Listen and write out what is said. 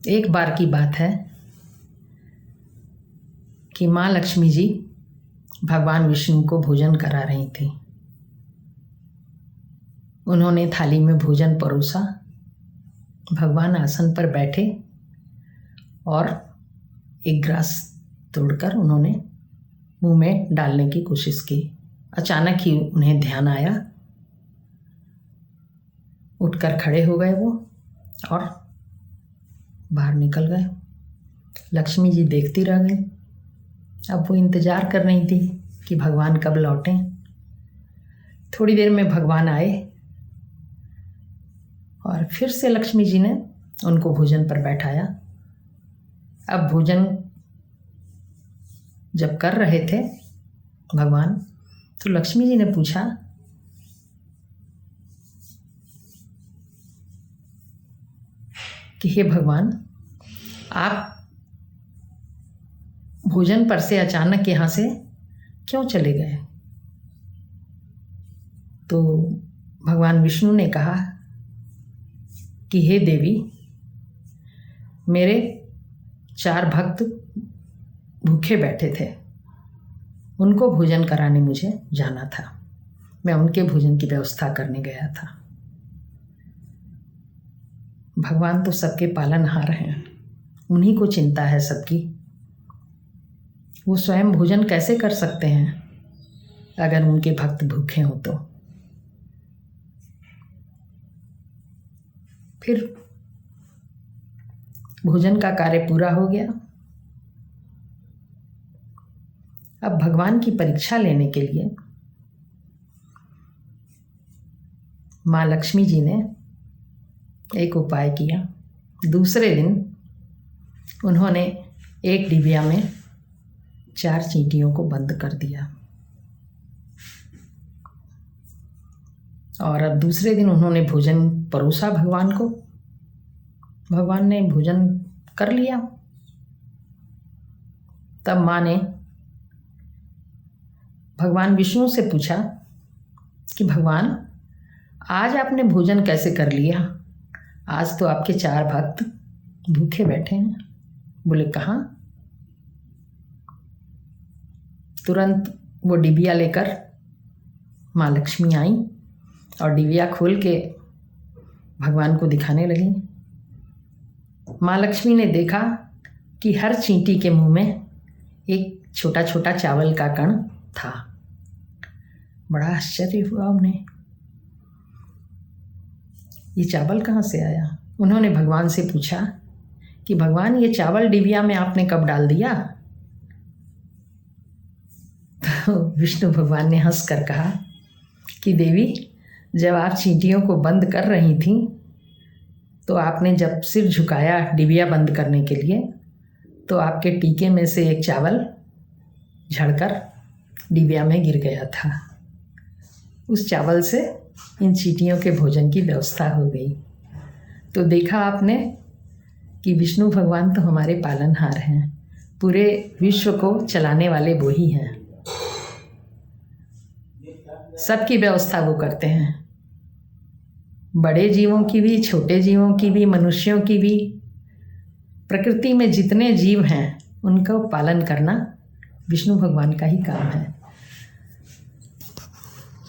एक बार की बात है कि माँ लक्ष्मी जी भगवान विष्णु को भोजन करा रही थी। उन्होंने थाली में भोजन परोसा, भगवान आसन पर बैठे और एक ग्रास तोड़कर उन्होंने मुंह में डालने की कोशिश की। अचानक ही उन्हें ध्यान आया, उठकर खड़े हो गए वो और बाहर निकल गए। लक्ष्मी जी देखती रह गई। अब वो इंतज़ार कर रही थी कि भगवान कब लौटें। थोड़ी देर में भगवान आए और फिर से लक्ष्मी जी ने उनको भोजन पर बैठाया। अब भोजन जब कर रहे थे भगवान, तो लक्ष्मी जी ने पूछा कि हे भगवान, आप भोजन पर से अचानक यहाँ से क्यों चले गए? तो भगवान विष्णु ने कहा कि हे देवी, मेरे 4 भक्त भूखे बैठे थे, उनको भोजन कराने मुझे जाना था। मैं उनके भोजन की व्यवस्था करने गया था। भगवान तो सबके पालनहार हैं, उन्हीं को चिंता है सबकी। वो स्वयं भोजन कैसे कर सकते हैं अगर उनके भक्त भूखे हों तो? फिर भोजन का कार्य पूरा हो गया। अब भगवान की परीक्षा लेने के लिए माँ लक्ष्मी जी ने एक उपाय किया। दूसरे दिन उन्होंने एक डिबिया में 4 चींटियों को बंद कर दिया और अब दूसरे दिन उन्होंने भोजन परोसा भगवान को। भगवान ने भोजन कर लिया। तब माँ ने भगवान विष्णु से पूछा कि भगवान, आज आपने भोजन कैसे कर लिया? आज तो आपके 4 भक्त भूखे बैठे हैं। बोले कहाँ? तुरंत वो डिबिया लेकर माँ लक्ष्मी आई और डिबिया खोल के भगवान को दिखाने लगी। माँ लक्ष्मी ने देखा कि हर चींटी के मुंह में एक छोटा छोटा चावल का कण था। बड़ा आश्चर्य हुआ उन्हें, ये चावल कहाँ से आया? उन्होंने भगवान से पूछा कि भगवान, ये चावल डिबिया में आपने कब डाल दिया? तो विष्णु भगवान ने हंसकर कहा कि देवी, जब आप चींटियों को बंद कर रही थीं तो आपने जब सिर झुकाया डिबिया बंद करने के लिए, तो आपके टीके में से एक चावल झड़कर डिबिया में गिर गया था। उस चावल से इन चींटियों के भोजन की व्यवस्था हो गई। तो देखा आपने कि विष्णु भगवान तो हमारे पालनहार हैं, पूरे विश्व को चलाने वाले वो ही हैं। सबकी व्यवस्था वो करते हैं, बड़े जीवों की भी, छोटे जीवों की भी, मनुष्यों की भी। प्रकृति में जितने जीव हैं उनका पालन करना विष्णु भगवान का ही काम है।